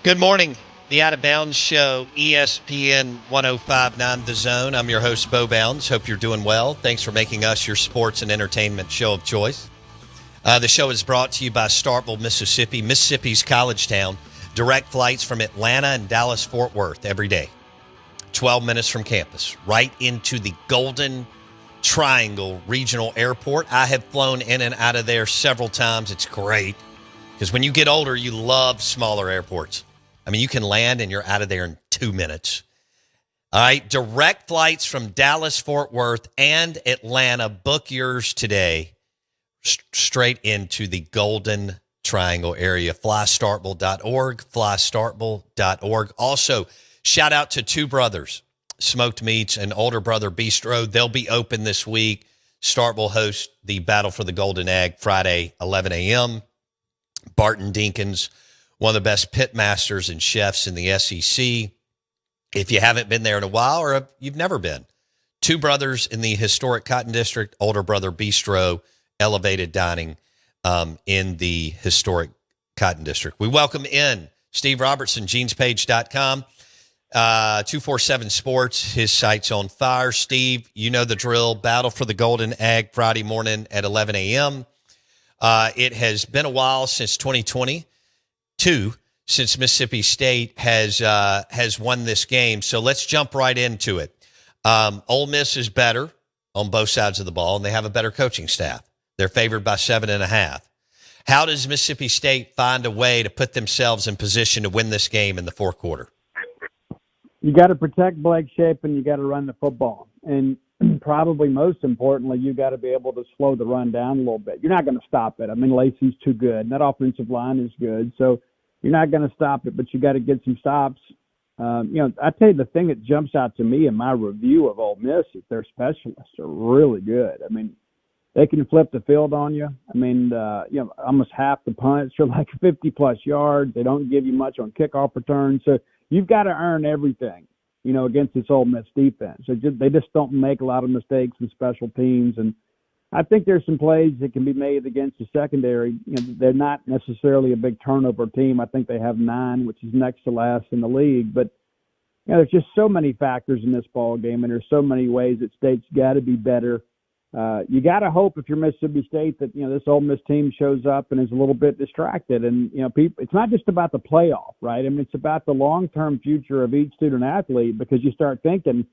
Good morning. The Out of Bounds Show, ESPN 1059 The Zone. I'm your host, Bo Bounds. Hope you're doing well. Thanks for making us your sports and entertainment show of choice. The show is brought to you by Starkville, Mississippi, Mississippi's college town. Direct flights from Atlanta and Dallas-Fort Worth every day. 12 minutes from campus, right into the Golden Triangle Regional Airport. I have flown in and out of there several times. It's great because when you get older, you love smaller airports. I mean, you can land and you're out of there in 2 minutes. All right, direct flights from Dallas, Fort Worth, and Atlanta. Book yours today straight into the Golden Triangle area. FlyStarkville.org, FlyStarkville.org. Also, shout out to Two Brothers, Smoked Meats and Older Brother Bistro. They'll be open this week. Starkville hosts the Battle for the Golden Egg Friday, 11 a.m. Barton Dinkins, one of the best pit masters and chefs in the SEC. If you haven't been there in a while or you've never been, Two Brothers in the historic Cotton District, Older Brother Bistro, elevated dining in the historic Cotton District. We welcome in Steve Robertson, genespage.com, 247 Sports. His site's on fire. Steve, you know the drill. Battle for the Golden Egg Friday morning at 11 a.m. It has been a while since 2022, since Mississippi State has won this game. So let's jump right into it. Ole Miss is better on both sides of the ball, and they have a better coaching staff. They're favored by 7.5. How does Mississippi State find a way to put themselves in position to win this game in the fourth quarter? You got to protect Blake Shapen. You got to run the football. And probably most importantly, you got to be able to slow the run down a little bit. You're not going to stop it. I mean, Lacey's too good, and that offensive line is good. So you're not going to stop it, but you got to get some stops. I tell you, the thing that jumps out to me in my review of Ole Miss is their specialists are really good. I mean, they can flip the field on you. I mean, almost half the punts are like 50-plus yards. They don't give you much on kickoff returns. So you've got to earn everything, against this Ole Miss defense. So they just don't make a lot of mistakes in special teams. And I think there's some plays that can be made against the secondary. They're not necessarily a big turnover team. I think they have 9, which is next to last in the league. But there's just so many factors in this ball game, and there's so many ways that State's got to be better. You got to hope if you're Mississippi State that this Ole Miss team shows up and is a little bit distracted. And people, it's not just about the playoff, right? I mean, it's about the long-term future of each student athlete, because you start thinking,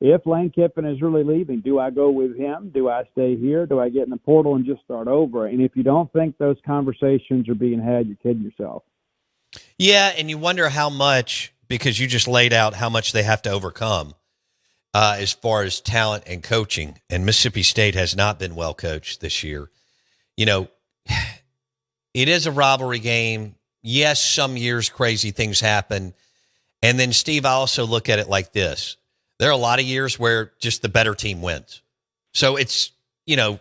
if Lane Kiffin is really leaving, do I go with him? Do I stay here? Do I get in the portal and just start over? And if you don't think those conversations are being had, you're kidding yourself. Yeah, and you wonder how much, because you just laid out how much they have to overcome as far as talent and coaching. And Mississippi State has not been well coached this year. It is a rivalry game. Yes, some years crazy things happen. And then, Steve, I also look at it like this. There are a lot of years where just the better team wins. So it's, you're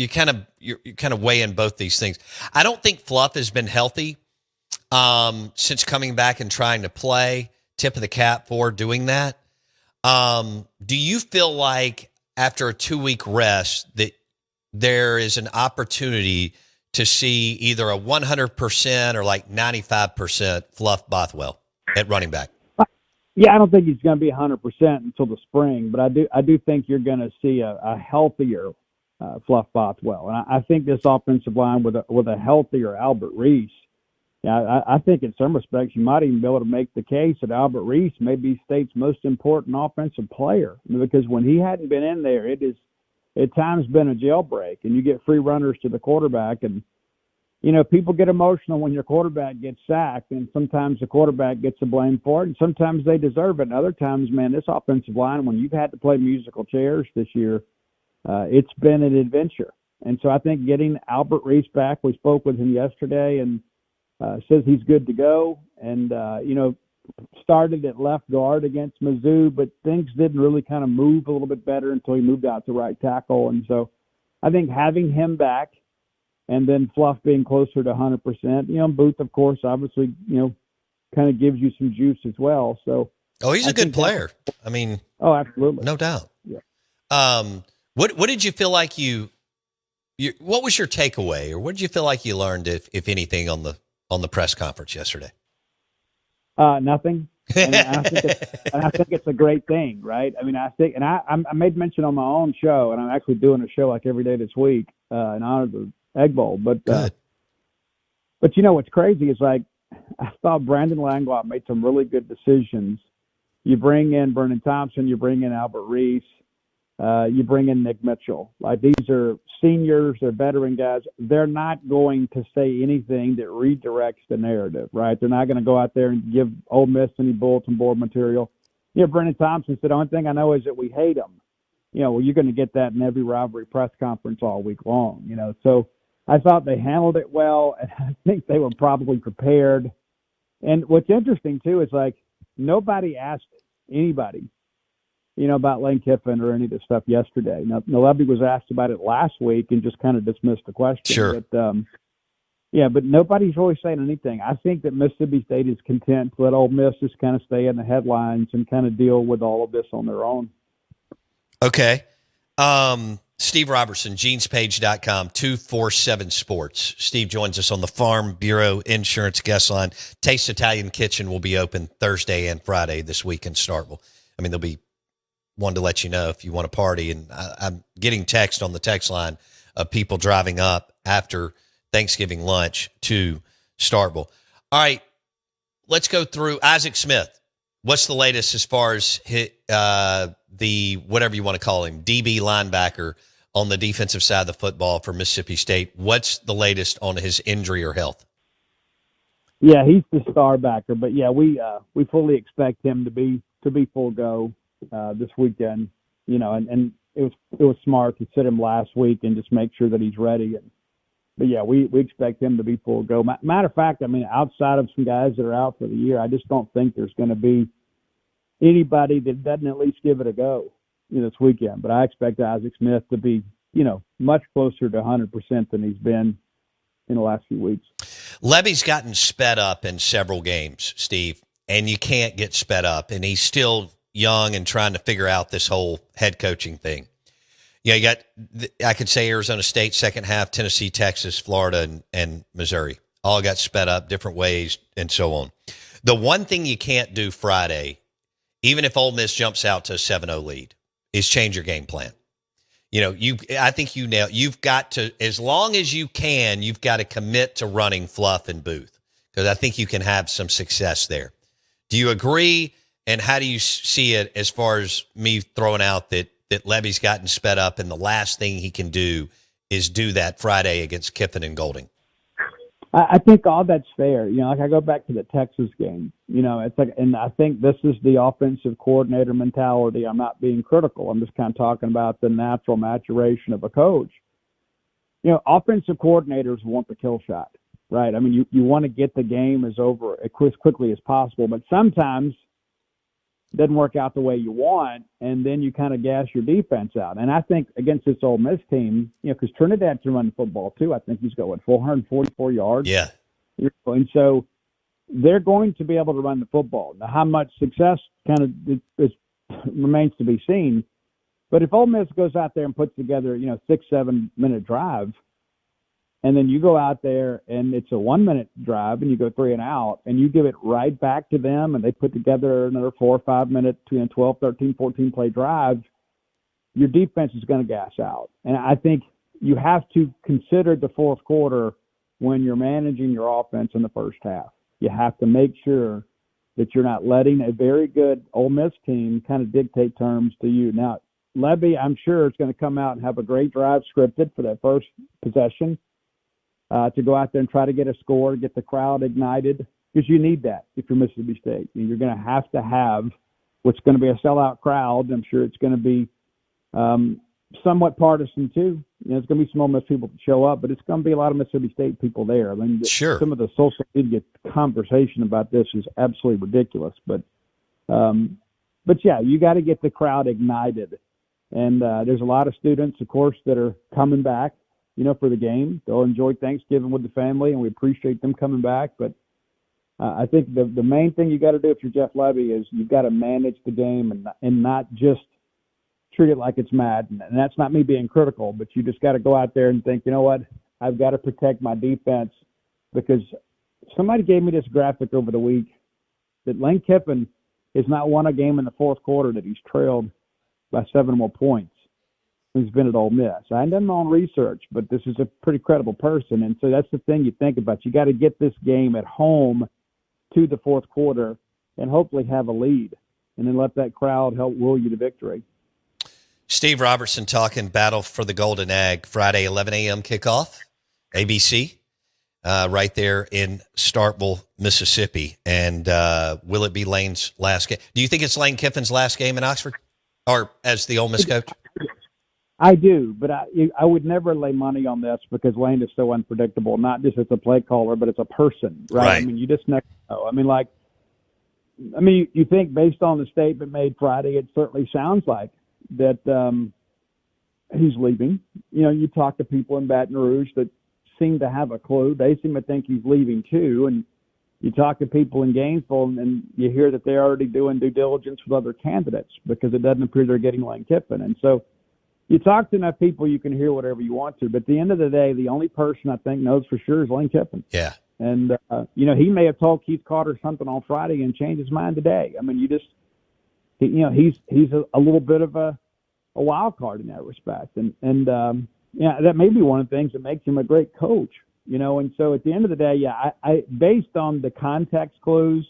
kind of weighing both these things. I don't think Fluff has been healthy since coming back and trying to play. Tip of the cap for doing that. Do you feel like after a 2-week rest that there is an opportunity to see either a 100% or like 95% Fluff Bothwell at running back? Yeah, I don't think he's going to be 100% until the spring, but I do think you're going to see a healthier Fluff Bothwell. And I think this offensive line with a healthier Albert Reese, I think in some respects you might even be able to make the case that Albert Reese may be State's most important offensive player, because when he hadn't been in there, it is at times been a jailbreak, and you get free runners to the quarterback. And, people get emotional when your quarterback gets sacked, and sometimes the quarterback gets the blame for it, and sometimes they deserve it. And other times, man, this offensive line, when you've had to play musical chairs this year, it's been an adventure. And so I think getting Albert Reese back, we spoke with him yesterday, and says he's good to go, and started at left guard against Mizzou, but things didn't really kind of move a little bit better until he moved out to right tackle. And so I think having him back and then Fluff being closer to 100%, Booth, of course, obviously, kind of gives you some juice as well. So, he's a good player. I mean, absolutely, no doubt. Yeah. What did you feel like what was your takeaway, or what did you feel like you learned, if anything, on the press conference yesterday? Nothing. And I think it's a great thing, right? I mean, I think, and I made mention on my own show, and I'm actually doing a show like every day this week in honor of the Egg Bowl. But you know what's crazy is like I thought Brandon Langlois made some really good decisions. You bring in Vernon Thompson, you bring in Albert Reese, you bring in Nick Mitchell. Like these are seniors, they're veteran guys. They're not going to say anything that redirects the narrative, right? They're not going to go out there and give Ole Miss any bulletin board material. You know, Brennan Thompson said, the only thing I know is that we hate them. You know, well, you're going to get that in every rivalry press conference all week long, you know. So I thought they handled it well, and I think they were probably prepared. And what's interesting, too, is like nobody asked anybody, you know, about Lane Kiffin or any of this stuff yesterday. Now, Lebby was asked about it last week and just kind of dismissed the question. Sure. But, but nobody's really saying anything. I think that Mississippi State is content to let Ole Miss just kind of stay in the headlines and kind of deal with all of this on their own. Okay. Steve Robertson, genespage.com, 247 Sports. Steve joins us on the Farm Bureau Insurance guest line. Taste Italian Kitchen will be open Thursday and Friday this week in Starkville. I mean, there'll be one to let you know if you want to party. And I'm getting text on the text line of people driving up after Thanksgiving lunch to Starkville. All right, let's go through Isaac Smith. What's the latest as far as the whatever you want to call him, DB linebacker on the defensive side of the football for Mississippi State? What's the latest on his injury or health? Yeah, he's the star backer, but yeah, we fully expect him to be full go this weekend. You know, and it was smart to sit him last week and just make sure that he's ready. But yeah, we expect him to be full go. Matter of fact, I mean, outside of some guys that are out for the year, I just don't think there's going to be anybody that doesn't at least give it a go, you know, this weekend. But I expect Isaac Smith to be, you know, much closer to 100% than he's been in the last few weeks. Lebby's gotten sped up in several games, Steve, and you can't get sped up. And he's still young and trying to figure out this whole head coaching thing. Yeah, you got, I could say Arizona State second half, Tennessee, Texas, Florida, and Missouri. All got sped up different ways and so on. The one thing you can't do Friday, even if Ole Miss jumps out to a 7-0 lead, is change your game plan. You know, I think you've got to, as long as you can, you've got to commit to running Fluff and Booth, because I think you can have some success there. Do you agree? And how do you see it as far as me throwing out that Lebby's gotten sped up and the last thing he can do is do that Friday against Kiffin and Golding? I think all that's fair. You know, like I go back to the Texas game, you know, it's like, and I think this is the offensive coordinator mentality. I'm not being critical. I'm just kind of talking about the natural maturation of a coach. You know, offensive coordinators want the kill shot, right? I mean, you want to get the game as over as quickly as possible, but sometimes it doesn't work out the way you want, and then you kind of gas your defense out. And I think against this Ole Miss team, you know, because Trinidad can run the football too. I think he's got 444 yards. Yeah. And so they're going to be able to run the football. Now, how much success kind of remains to be seen. But if Ole Miss goes out there and puts together, you know, 6-7 minute drive, and then you go out there and it's a 1 minute drive and you go 3 and out and you give it right back to them and they put together another 4 or 5 minute, 12, 13, 14 play drive, your defense is going to gas out. And I think you have to consider the fourth quarter when you're managing your offense in the first half. You have to make sure that you're not letting a very good Ole Miss team kind of dictate terms to you. Now, Lebby, I'm sure, is going to come out and have a great drive scripted for that first possession. To go out there and try to get a score, get the crowd ignited, because you need that if you're Mississippi State. You're going to have what's going to be a sellout crowd. I'm sure it's going to be somewhat partisan too. You know, it's going to be some Ole Miss people to show up, but it's going to be a lot of Mississippi State people there. I mean, sure. Some of the social media conversation about this is absolutely ridiculous. But yeah, you got to get the crowd ignited. And there's a lot of students, of course, that are coming back, you know, for the game. They'll enjoy Thanksgiving with the family, and we appreciate them coming back. But I think the main thing you got to do if you're Jeff Lebby is you've got to manage the game and not just treat it like it's Madden. And that's not me being critical, but you just got to go out there and think, you know what, I've got to protect my defense, because somebody gave me this graphic over the week, that Lane Kiffin has not won a game in the fourth quarter that he's trailed by 7 more points. He's been at Ole Miss. I haven't done my own research, but this is a pretty credible person. And so that's the thing you think about. You got to get this game at home to the fourth quarter and hopefully have a lead, and then let that crowd help will you to victory. Steve Robertson talking Battle for the Golden Egg, Friday, 11 a.m. kickoff, ABC, right there in Starkville, Mississippi. And will it be Lane's last game? Do you think it's Lane Kiffin's last game in Oxford, or as the Ole Miss coach? I do, but I would never lay money on this because Lane is so unpredictable, not just as a play caller, but as a person, right? I mean, you just never know. I mean, you think based on the statement made Friday, it certainly sounds like that he's leaving. You know, you talk to people in Baton Rouge that seem to have a clue. They seem to think he's leaving too. And you talk to people in Gainesville and you hear that they're already doing due diligence with other candidates because it doesn't appear they're getting Lane Kiffin. And so you talk to enough people, you can hear whatever you want to. But at the end of the day, the only person I think knows for sure is Lane Kiffin. Yeah. And, you know, he may have told Keith Carter something on Friday and changed his mind today. I mean, he's a little bit of a wild card in that respect. And yeah, that may be one of the things that makes him a great coach, you know. And so at the end of the day, yeah, I based on the context clues,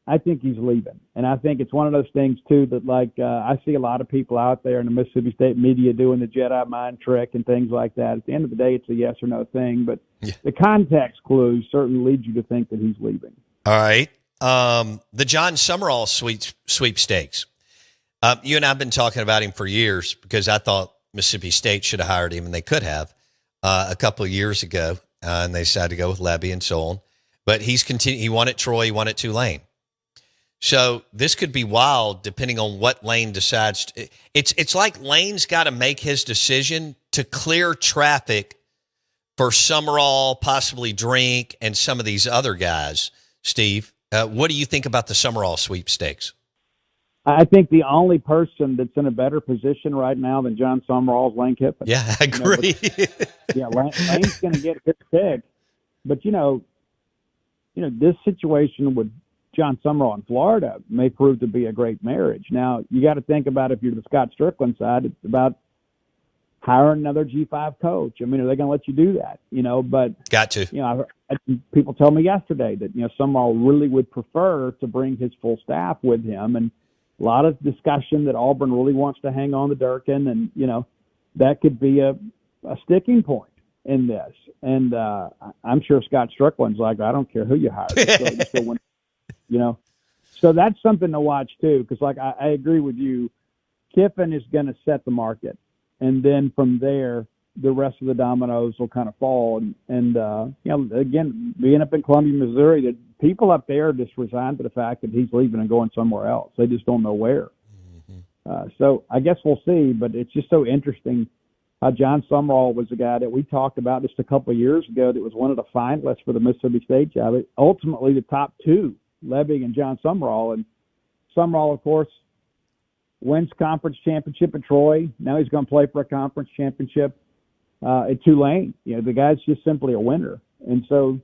I think he's leaving. And I think it's one of those things, too, that, like, I see a lot of people out there in the Mississippi State media doing the Jedi mind trick and things like that. At the end of the day, it's a yes or no thing. But the context clues certainly lead you to think that he's leaving. All right. The John Summerall sweepstakes. You and I have been talking about him for years because I thought Mississippi State should have hired him, and they could have a couple of years ago, and they decided to go with Lebby and so on. But he's continued. He won at Troy. He won at Tulane. So this could be wild depending on what Lane decides. It's like Lane's got to make his decision to clear traffic for Summerall, possibly Drink, and some of these other guys. Steve, what do you think about the Summerall sweepstakes? I think the only person that's in a better position right now than John Summerall is Lane Kiffin. Yeah, I agree. Lane's going to get his pick. But, you know, this situation with John Summerall in Florida may prove to be a great marriage. Now, you got to think about, if you're the Scott Strickland side, it's about hiring another G5 coach. I mean, are they going to let you do that? You know, but got to. You know, people told me yesterday that, you know, Summerall really would prefer to bring his full staff with him, and a lot of discussion that Auburn really wants to hang on to Durkin, and, you know, that could be a sticking point in this. And I'm sure Scott Strickland's like, I don't care who you hire. You still win. You know, so that's something to watch too, because like I agree with you, Kiffin is going to set the market, and then from there the rest of the dominoes will kind of fall. And you know, again, being up in Columbia, Missouri, that people up there are just resigned to the fact that he's leaving and going somewhere else. They just don't know where. So I guess we'll see, but it's just so interesting how John Summerall was a guy that we talked about just a couple of years ago that was one of the finalists for the Mississippi State job. Ultimately, the top two, Lebby and John Summerall. And Summerall, of course, wins conference championship at Troy. Now he's going to play for a conference championship at Tulane. You know, the guy's just simply a winner. And so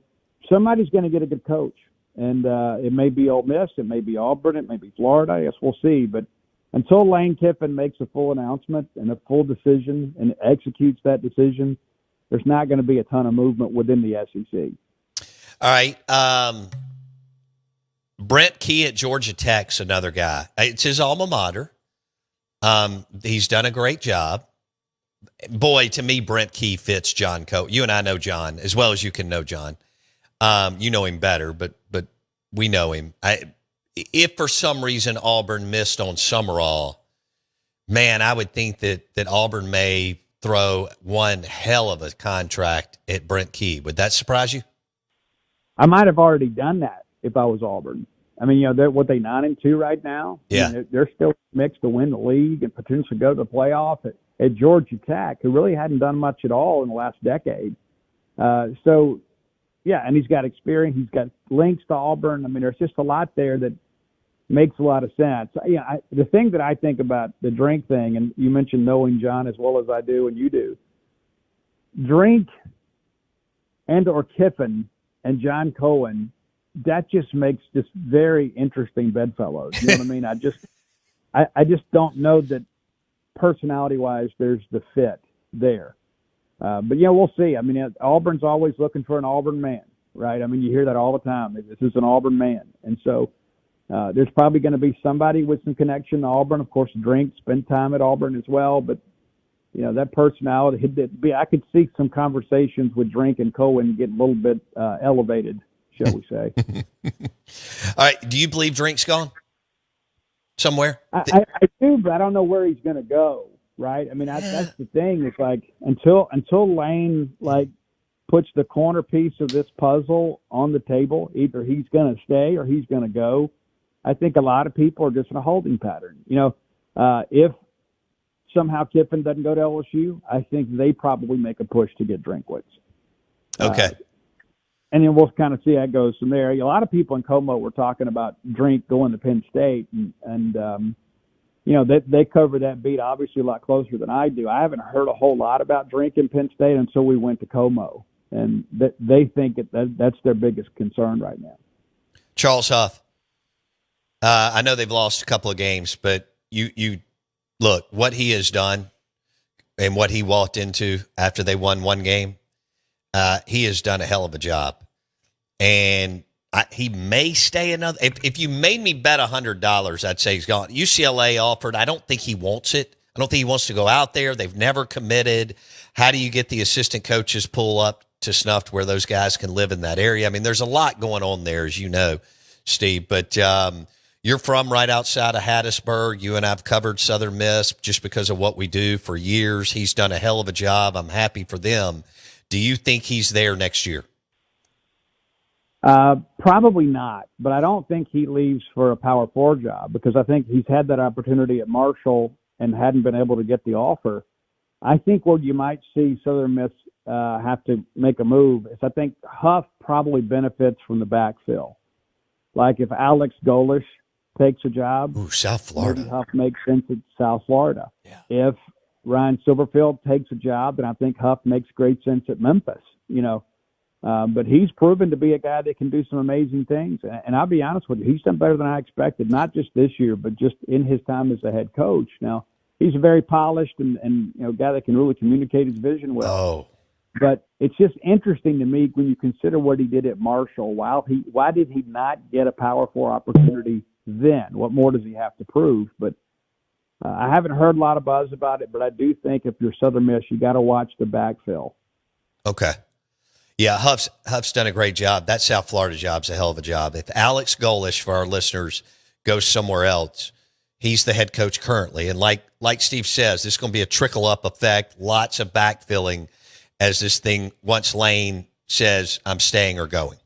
somebody's going to get a good coach. And it may be Ole Miss, it may be Auburn, it may be Florida. I guess we'll see. But until Lane Kiffin makes a full announcement and a full decision and executes that decision, there's not going to be a ton of movement within the SEC. All right. Brent Key at Georgia Tech's another guy. It's his alma mater. He's done a great job. Boy, to me, Brent Key fits John Coe. You and I know John as well as you can know John. You know him better, but we know him. If for some reason Auburn missed on Summerall, man, I would think that Auburn may throw one hell of a contract at Brent Key. Would that surprise you? I might have already done that if I was Auburn. I mean, you know, they're 9-2 right now. Yeah. I mean, they're still mixed to win the league and potentially go to the playoff at Georgia Tech, who really hadn't done much at all in the last decade. So, yeah, and he's got experience. He's got links to Auburn. I mean, there's just a lot there that makes a lot of sense. Yeah, the thing that I think about the Drink thing, and you mentioned knowing John as well as I do and you do, Drink and or Kiffin and John Cohen that just makes this very interesting bedfellows. You know what I mean? I just don't know that personality-wise there's the fit there. But, we'll see. I mean, Auburn's always looking for an Auburn man, right? I mean, you hear that all the time. This is an Auburn man. And so there's probably going to be somebody with some connection to Auburn. Of course, Drink spent time at Auburn as well. But, that personality, I could see some conversations with Drink and Cohen get a little bit elevated, shall we say. All right. Do you believe Drink's gone somewhere? I do, but I don't know where he's going to go. Right. I mean, that's the thing. It's like until Lane puts the corner piece of this puzzle on the table, either he's going to stay or he's going to go. I think a lot of people are just in a holding pattern. If somehow Kiffin doesn't go to LSU, I think they probably make a push to get Drinkwitz. Okay. And then we'll kind of see how it goes from there. A lot of people in Como were talking about Drink going to Penn State, and they cover that beat obviously a lot closer than I do. I haven't heard a whole lot about Drink in Penn State until we went to Como, and they think that's their biggest concern right now. Charles Huff. I know they've lost a couple of games, but you look what he has done and what he walked into after they won one game. He has done a hell of a job, and he may stay another. If you made me bet $100, I'd say he's gone. UCLA offered. I don't think he wants it. I don't think he wants to go out there. They've never committed. How do you get the assistant coaches pull up to snuff to where those guys can live in that area? I mean, there's a lot going on there, as you know, Steve. But you're from right outside of Hattiesburg. You and I've covered Southern Miss just because of what we do for years. He's done a hell of a job. I'm happy for them. Do you think he's there next year? Probably not, but I don't think he leaves for a Power 4 job because I think he's had that opportunity at Marshall and hadn't been able to get the offer. I think where you might see Southern Miss have to make a move is I think Huff probably benefits from the backfill. Like if Alex Golish takes a job, South Florida, maybe Huff makes sense at South Florida. Yeah. If Ryan Silverfield takes a job, then I think Huff makes great sense at Memphis, But he's proven to be a guy that can do some amazing things. And I'll be honest with you, he's done better than I expected, not just this year, but just in his time as a head coach. Now, he's a very polished and guy that can really communicate his vision well. Oh. But it's just interesting to me when you consider what he did at Marshall. Why did he not get a Power 4 opportunity then? What more does he have to prove? But I haven't heard a lot of buzz about it, but I do think if you're Southern Miss, you got to watch the backfill. Okay. Yeah, Huff's done a great job. That South Florida job's a hell of a job. If Alex Golish, for our listeners, goes somewhere else, he's the head coach currently. And like Steve says, this is going to be a trickle-up effect, lots of backfilling as this thing, once Lane says, I'm staying or going.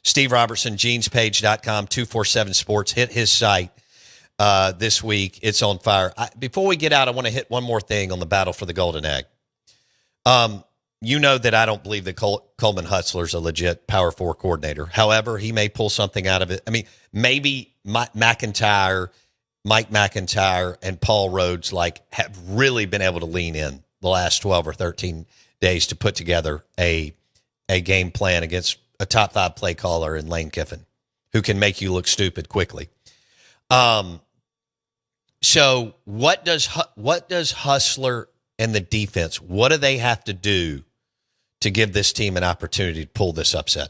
Steve Robertson, genespage.com, 247 Sports. Hit his site this week. It's on fire. Before we get out, I want to hit one more thing on the battle for the Golden Egg. You know that I don't believe that Coleman Hutzler's a legit Power 4 coordinator. However, he may pull something out of it. I mean, maybe Mike McIntyre, and Paul Rhodes have really been able to lean in the last 12 or 13 days to put together a game plan against a top 5 play caller in Lane Kiffin, who can make you look stupid quickly. So what does Hutzler and the defense, what do they have to do to give this team an opportunity to pull this upset?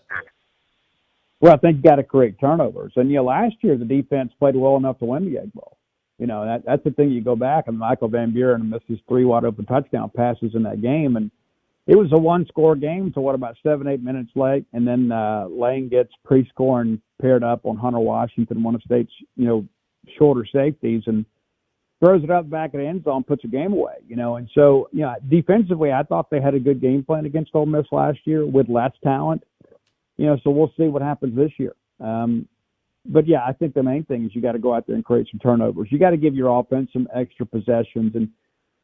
Well, I think you got to create turnovers. And, last year the defense played well enough to win the Egg Bowl. That's the thing. You go back, and Michael Van Buren missed his 3 wide open touchdown passes in that game. And it was a 1-score game to about 7-8 minutes late. And then Lane gets pre-score and paired up on Hunter Washington, one of State's, shorter safeties, and throws it up back of the end zone, puts a game away, And so, defensively, I thought they had a good game plan against Ole Miss last year with less talent. So we'll see what happens this year. But, yeah, I think the main thing is you got to go out there and create some turnovers. You got to give your offense some extra possessions. And,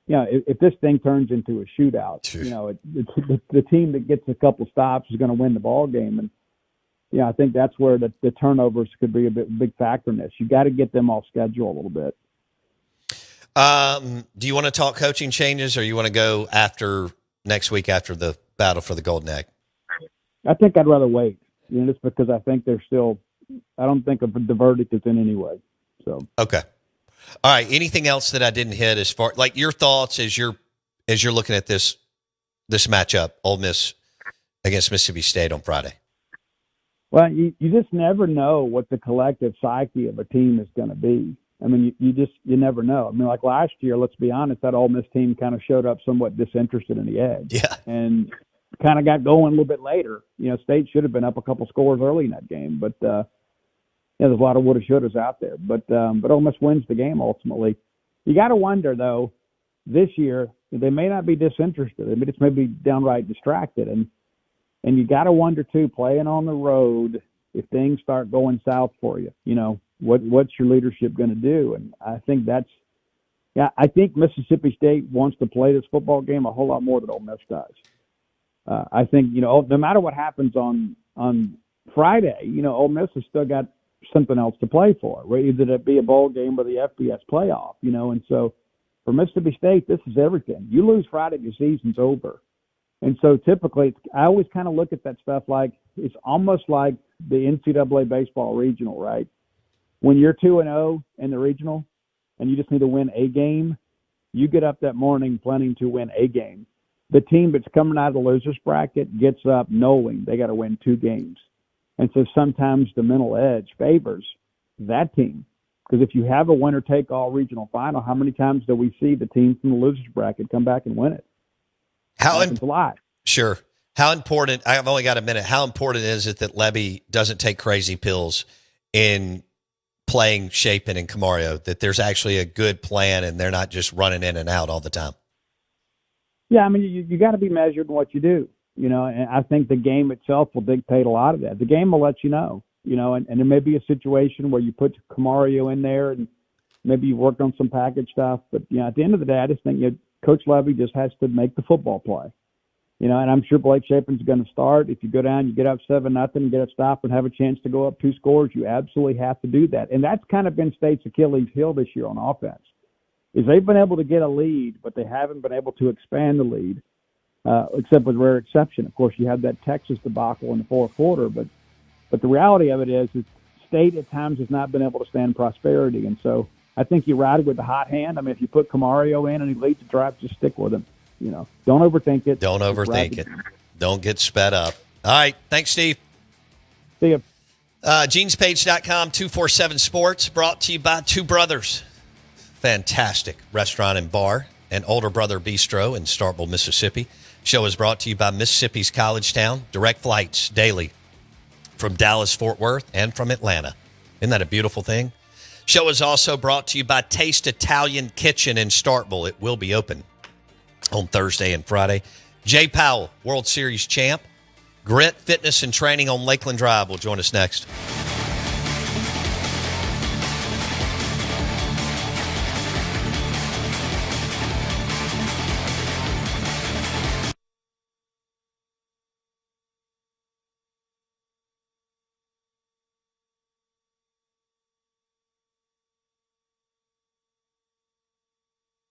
if this thing turns into a shootout, the team that gets a couple stops is going to win the ball game. And, I think that's where the turnovers could be a big factor in this. You got to get them off schedule a little bit. Do you want to talk coaching changes, or you want to go after next week after the battle for the Golden Egg? I think I'd rather wait, just because I think there's still I don't think the verdict is in any way. So okay, all right. Anything else that I didn't hit as far like your thoughts as you're looking at this matchup, Ole Miss against Mississippi State on Friday? Well, you just never know what the collective psyche of a team is going to be. I mean, you never know. I mean, like last year, let's be honest, that Ole Miss team kind of showed up somewhat disinterested in the Edge. Yeah. And kind of got going a little bit later. You know, State should have been up a couple scores early in that game, but there's a lot of woulda, shouldas out there. But Ole Miss wins the game ultimately. You got to wonder, though, this year, they may not be disinterested. They just may be downright distracted. And you got to wonder, too, playing on the road, if things start going south for you, you know, what's your leadership going to do? And I think I think Mississippi State wants to play this football game a whole lot more than Ole Miss does. I think, you know, no matter what happens on Friday, you know, Ole Miss has still got something else to play for, right? Either it be a bowl game or the FBS playoff, you know. And so for Mississippi State, this is everything. You lose Friday, your season's over. And so typically, I always kind of look at that stuff like it's almost like the NCAA baseball regional, right? When you're 2-0 in the regional and you just need to win a game, you get up that morning planning to win a game. The team that's coming out of the losers bracket gets up knowing they got to win 2 games. And so sometimes the mental edge favors that team. Because if you have a winner-take-all regional final, how many times do we see the team from the losers bracket come back and win it? Happens a lot. Sure. How important, I've only got a minute, how important is it that Lebby doesn't take crazy pills in playing Chapin and Camario, that there's actually a good plan and they're not just running in and out all the time? Yeah, I mean, you got to be measured in what you do, you know, and I think the game itself will dictate a lot of that. The game will let you know, and there may be a situation where you put Camario in there and maybe you work on some package stuff. But, you know, at the end of the day, I just think Coach Lebby just has to make the football play, you know, and I'm sure Blake Chapin's going to start. If you go down, you get up 7-0, get a stop and have a chance to go up 2 scores, you absolutely have to do that. And that's kind of been State's Achilles heel this year on offense. Is they've been able to get a lead, but they haven't been able to expand the lead, except with rare exception. Of course, you have that Texas debacle in the fourth quarter, but the reality of it is State at times has not been able to stand prosperity, and so I think you ride with the hot hand. I mean, if you put Camario in and he leads the drive, just stick with him. You know, don't overthink it. Don't overthink it. Don't get sped up. All right, thanks, Steve. See you. Genespage.com, 247 Sports, brought to you by Two Brothers. Fantastic restaurant and bar and older brother bistro in Starkville, Mississippi. Show is brought to you by Mississippi's College Town. Direct flights daily from Dallas, Fort Worth, and from Atlanta. Isn't that a beautiful thing? Show is also brought to you by Taste Italian Kitchen in Starkville. It will be open on Thursday and Friday. Jay Powell, World Series champ. Grit Fitness and Training on Lakeland Drive will join us next.